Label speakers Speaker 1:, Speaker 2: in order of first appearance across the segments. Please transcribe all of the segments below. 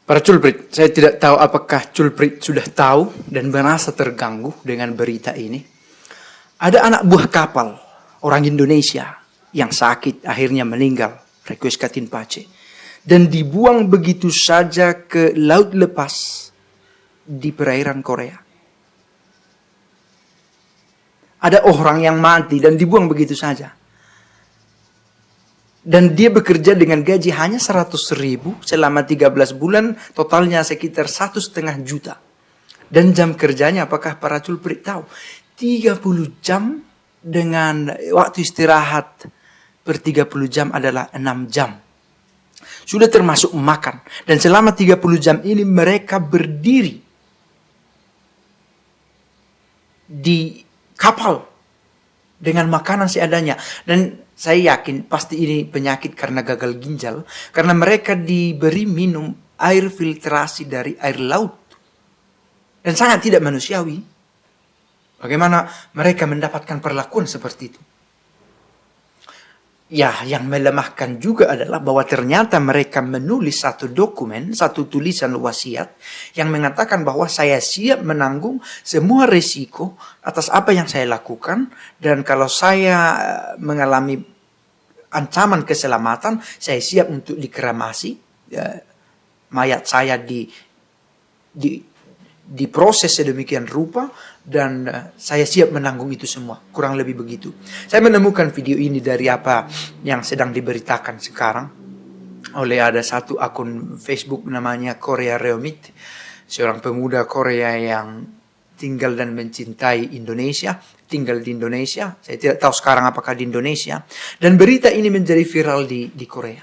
Speaker 1: Para culprit, saya tidak tahu apakah culprit sudah tahu dan merasa terganggu dengan berita ini. Ada anak buah kapal orang Indonesia yang sakit akhirnya meninggal, request Katin Pace, dan dibuang begitu saja ke laut lepas di perairan Korea. Ada orang yang mati dan dibuang begitu saja. Dan dia bekerja dengan gaji hanya 100.000 selama 13 bulan, totalnya sekitar 1,5 juta. Dan jam kerjanya, apakah para culprit tahu? 30 jam dengan waktu istirahat per 30 jam adalah 6 jam. Sudah termasuk makan. Dan selama 30 jam ini mereka berdiri di kapal dengan makanan seadanya. Dan saya yakin pasti ini penyakit karena gagal ginjal. Karena mereka diberi minum air filtrasi dari air laut. Dan sangat tidak manusiawi. Bagaimana mereka mendapatkan perlakuan seperti itu? Ya, yang melemahkan juga adalah bahwa ternyata mereka menulis satu dokumen, satu tulisan wasiat yang mengatakan bahwa saya siap menanggung semua resiko atas apa yang saya lakukan, dan kalau saya mengalami ancaman keselamatan, saya siap untuk dikremasi, mayat saya diproses sedemikian rupa, dan saya siap menanggung itu semua. Kurang lebih begitu. Saya menemukan video ini dari apa yang sedang diberitakan sekarang oleh ada satu akun Facebook namanya Korea Reomit, seorang pemuda Korea yang tinggal dan mencintai Indonesia, tinggal di Indonesia. Saya tidak tahu sekarang apakah di Indonesia. Dan berita ini menjadi viral di Korea.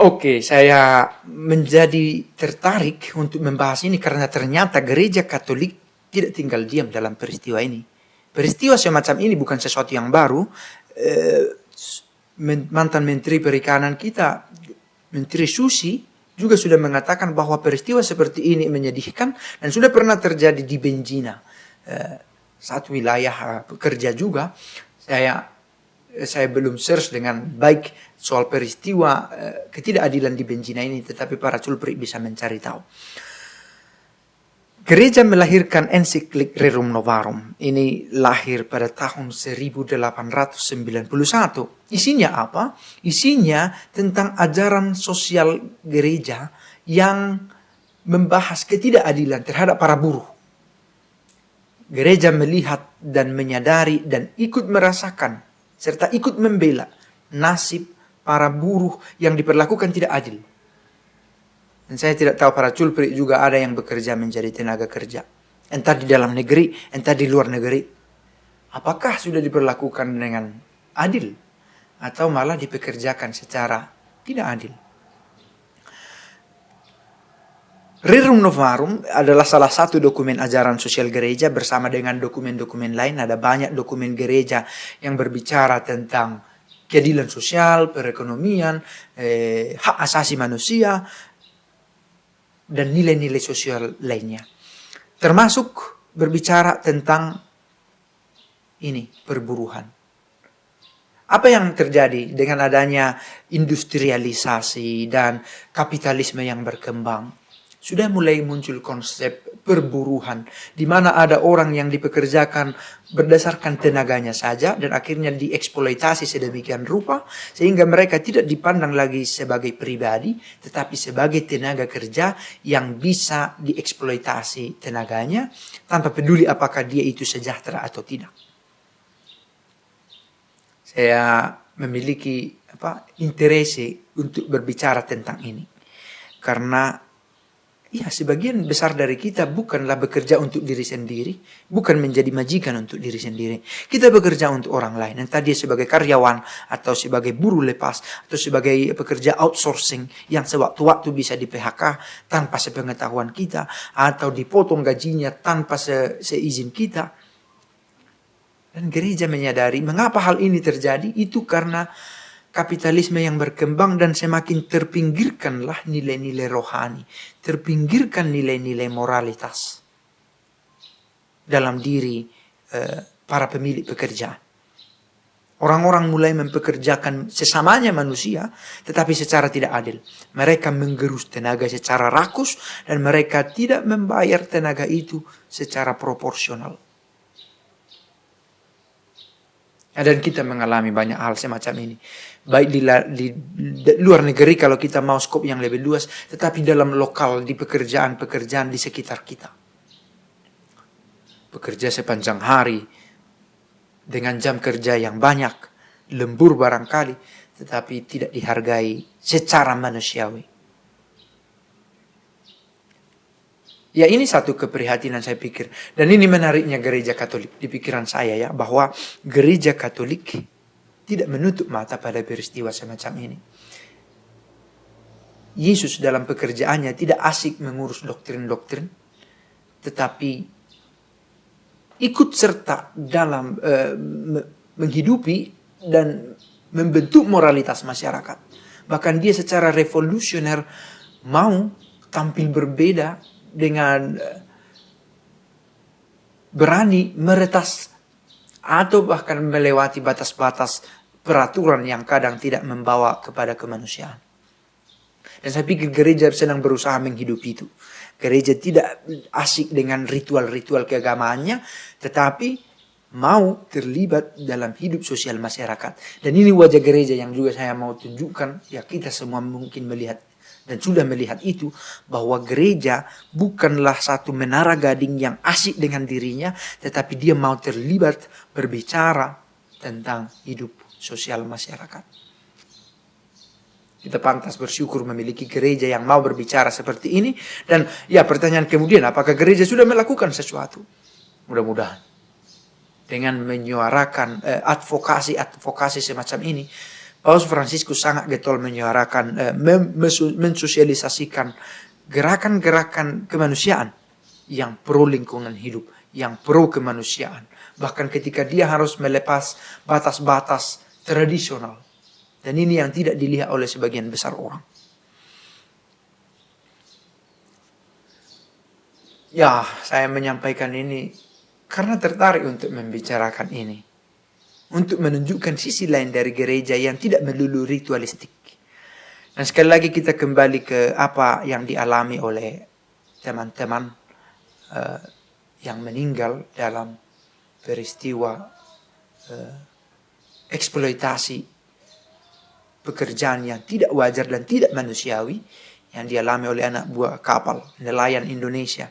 Speaker 1: Oke, saya menjadi tertarik untuk membahas ini karena ternyata gereja Katolik tidak tinggal diam dalam peristiwa ini. Peristiwa semacam ini bukan sesuatu yang baru. Mantan Menteri Perikanan kita, Menteri Susi, juga sudah mengatakan bahwa peristiwa seperti ini menyedihkan dan sudah pernah terjadi di Benjina, satu wilayah pekerja juga. Saya belum search dengan baik soal peristiwa ketidakadilan di Benjina ini, tetapi para culprit bisa mencari tahu. Gereja melahirkan ensiklik Rerum Novarum. Ini lahir pada tahun 1891. Isinya apa? Isinya tentang ajaran sosial gereja yang membahas ketidakadilan terhadap para buruh. Gereja melihat dan menyadari dan ikut merasakan serta ikut membela nasib para buruh yang diperlakukan tidak adil. Dan saya tidak tahu para culprit juga ada yang bekerja menjadi tenaga kerja, entah di dalam negeri, entah di luar negeri. Apakah sudah diperlakukan dengan adil atau malah dipekerjakan secara tidak adil? Rerum Novarum adalah salah satu dokumen ajaran sosial gereja bersama dengan dokumen-dokumen lain. Ada banyak dokumen gereja yang berbicara tentang keadilan sosial, perekonomian, hak asasi manusia, dan nilai-nilai sosial lainnya. Termasuk berbicara tentang ini, perburuhan. Apa yang terjadi dengan adanya industrialisasi dan kapitalisme yang berkembang? Sudah mulai muncul konsep perburuhan, di mana ada orang yang dipekerjakan berdasarkan tenaganya saja dan akhirnya dieksploitasi sedemikian rupa sehingga mereka tidak dipandang lagi sebagai pribadi tetapi sebagai tenaga kerja yang bisa dieksploitasi tenaganya tanpa peduli apakah dia itu sejahtera atau tidak. Saya memiliki interesi untuk berbicara tentang ini karena ya, sebagian besar dari kita bukanlah bekerja untuk diri sendiri, bukan menjadi majikan untuk diri sendiri. Kita bekerja untuk orang lain, entah dia sebagai karyawan, atau sebagai buruh lepas, atau sebagai pekerja outsourcing yang sewaktu-waktu bisa di PHK tanpa sepengetahuan kita, atau dipotong gajinya tanpa seizin kita. Dan gereja menyadari mengapa hal ini terjadi, itu karena kapitalisme yang berkembang dan semakin terpinggirkanlah nilai-nilai rohani, terpinggirkan nilai-nilai moralitas dalam diri para pemilik pekerjaan. Orang-orang mulai mempekerjakan sesamanya manusia, tetapi secara tidak adil. Mereka menggerus tenaga secara rakus, dan mereka tidak membayar tenaga itu secara proporsional. Dan kita mengalami banyak hal semacam ini. Baik di luar negeri kalau kita mau skop yang lebih luas, tetapi dalam lokal, di pekerjaan-pekerjaan di sekitar kita. Bekerja sepanjang hari, dengan jam kerja yang banyak, lembur barangkali, tetapi tidak dihargai secara manusiawi. Ya, ini satu keprihatinan saya pikir. Dan ini menariknya gereja Katolik di pikiran saya ya, bahwa gereja Katolik tidak menutup mata pada peristiwa semacam ini. Yesus dalam pekerjaannya tidak asik mengurus doktrin-doktrin, tetapi ikut serta dalam menghidupi dan membentuk moralitas masyarakat. Bahkan dia secara revolusioner mau tampil berbeda dengan berani meretas atau bahkan melewati batas-batas peraturan yang kadang tidak membawa kepada kemanusiaan. Dan saya pikir gereja sedang berusaha menghidupi itu. Gereja tidak asik dengan ritual-ritual keagamaannya, tetapi mau terlibat dalam hidup sosial masyarakat. Dan ini wajah gereja yang juga saya mau tunjukkan. Ya, kita semua mungkin melihat dan sudah melihat itu, bahwa gereja bukanlah satu menara gading yang asik dengan dirinya, tetapi dia mau terlibat berbicara tentang hidup sosial masyarakat. Kita pantas bersyukur memiliki gereja yang mau berbicara seperti ini. Dan ya, pertanyaan kemudian, apakah gereja sudah melakukan sesuatu? Mudah-mudahan. Dengan menyuarakan advokasi semacam ini, Paus Fransiskus sangat getol menyuarakan, mensosialisasikan gerakan-gerakan kemanusiaan yang pro lingkungan hidup, yang pro kemanusiaan. Bahkan ketika dia harus melepas batas-batas tradisional. Dan ini yang tidak dilihat oleh sebagian besar orang. Ya, saya menyampaikan ini karena tertarik untuk membicarakan ini. Untuk menunjukkan sisi lain dari gereja yang tidak melulu ritualistik. Dan sekali lagi kita kembali ke apa yang dialami oleh teman-teman yang meninggal dalam peristiwa eksploitasi pekerjaan yang tidak wajar dan tidak manusiawi yang dialami oleh anak buah kapal nelayan Indonesia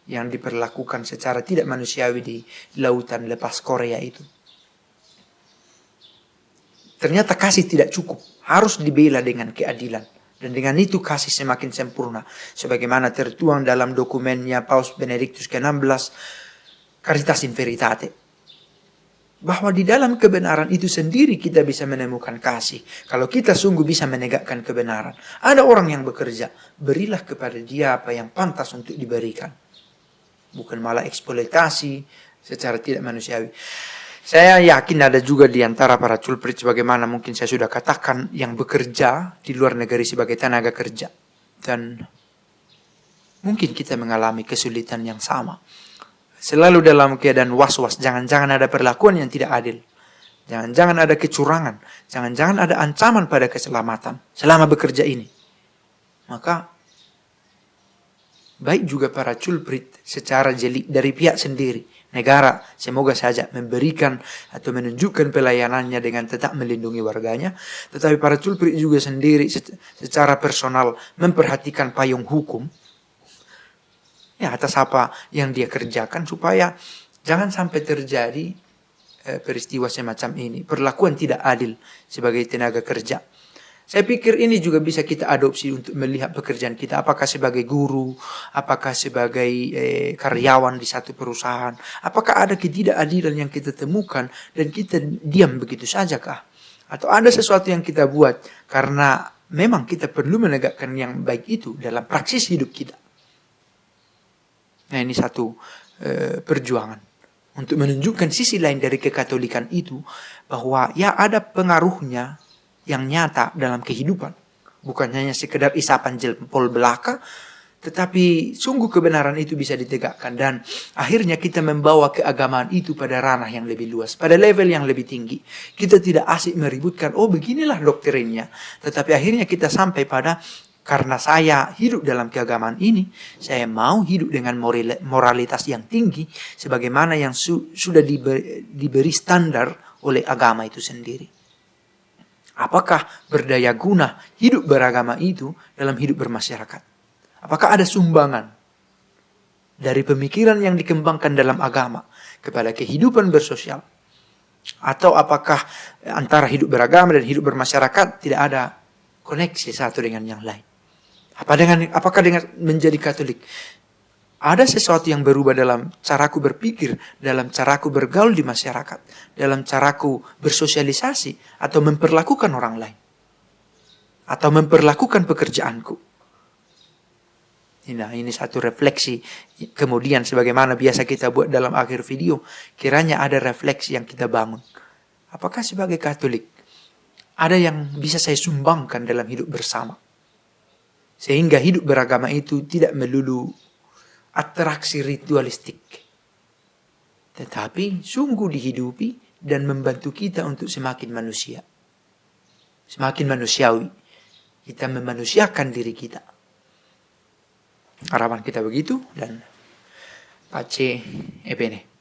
Speaker 1: yang diperlakukan secara tidak manusiawi di lautan lepas Korea itu. Ternyata kasih tidak cukup, harus dibela dengan keadilan. Dan dengan itu kasih semakin sempurna. Sebagaimana tertuang dalam dokumennya Paus Benediktus ke-16, Caritas in Veritate. Bahwa di dalam kebenaran itu sendiri kita bisa menemukan kasih. Kalau kita sungguh bisa menegakkan kebenaran. Ada orang yang bekerja, berilah kepada dia apa yang pantas untuk diberikan. Bukan malah eksploitasi secara tidak manusiawi. Saya yakin ada juga di antara para culprit, sebagaimana mungkin saya sudah katakan, yang bekerja di luar negeri sebagai tenaga kerja. Dan mungkin kita mengalami kesulitan yang sama. Selalu dalam keadaan was-was, jangan-jangan ada perlakuan yang tidak adil. Jangan-jangan ada kecurangan. Jangan-jangan ada ancaman pada keselamatan selama bekerja ini. Maka baik juga para culprit secara jeli dari pihak sendiri. Negara semoga saja memberikan atau menunjukkan pelayanannya dengan tetap melindungi warganya. Tetapi para culprit juga sendiri secara personal memperhatikan payung hukum. Ya, atas apa yang dia kerjakan supaya jangan sampai terjadi peristiwa semacam ini. Perlakuan tidak adil sebagai tenaga kerja. Saya pikir ini juga bisa kita adopsi untuk melihat pekerjaan kita. Apakah sebagai guru, apakah sebagai karyawan di satu perusahaan. Apakah ada ketidakadilan yang kita temukan dan kita diam begitu saja kah? Atau ada sesuatu yang kita buat karena memang kita perlu menegakkan yang baik itu dalam praksis hidup kita. Nah, ini satu perjuangan untuk menunjukkan sisi lain dari kekatolikan itu, bahwa ya ada pengaruhnya yang nyata dalam kehidupan. Bukan hanya sekedar isapan jempol belaka, Tetapi sungguh kebenaran itu bisa ditegakkan dan akhirnya kita membawa keagamaan itu pada ranah yang lebih luas, pada level yang lebih tinggi. Kita tidak asik meributkan, oh beginilah doktrinnya. Tetapi akhirnya kita sampai pada, karena saya hidup dalam keagamaan ini, saya mau hidup dengan moralitas yang tinggi, sebagaimana yang sudah diberi standar oleh agama itu sendiri. Apakah berdaya guna hidup beragama itu dalam hidup bermasyarakat? Apakah ada sumbangan dari pemikiran yang dikembangkan dalam agama kepada kehidupan bersosial? Atau apakah antara hidup beragama dan hidup bermasyarakat tidak ada koneksi satu dengan yang lain? Apakah dengan menjadi Katolik ada sesuatu yang berubah dalam caraku berpikir, dalam caraku bergaul di masyarakat, dalam caraku bersosialisasi, atau memperlakukan orang lain, atau memperlakukan pekerjaanku? Nah, ini satu refleksi. Kemudian sebagaimana biasa kita buat dalam akhir video, kiranya ada refleksi yang kita bangun. Apakah sebagai Katolik ada yang bisa saya sumbangkan dalam hidup bersama? Sehingga hidup beragama itu tidak melulu atraksi ritualistik, tetapi sungguh dihidupi dan membantu kita untuk semakin manusia. Semakin manusiawi. Kita memanusiakan diri kita. Harapan kita begitu, dan pace e bene.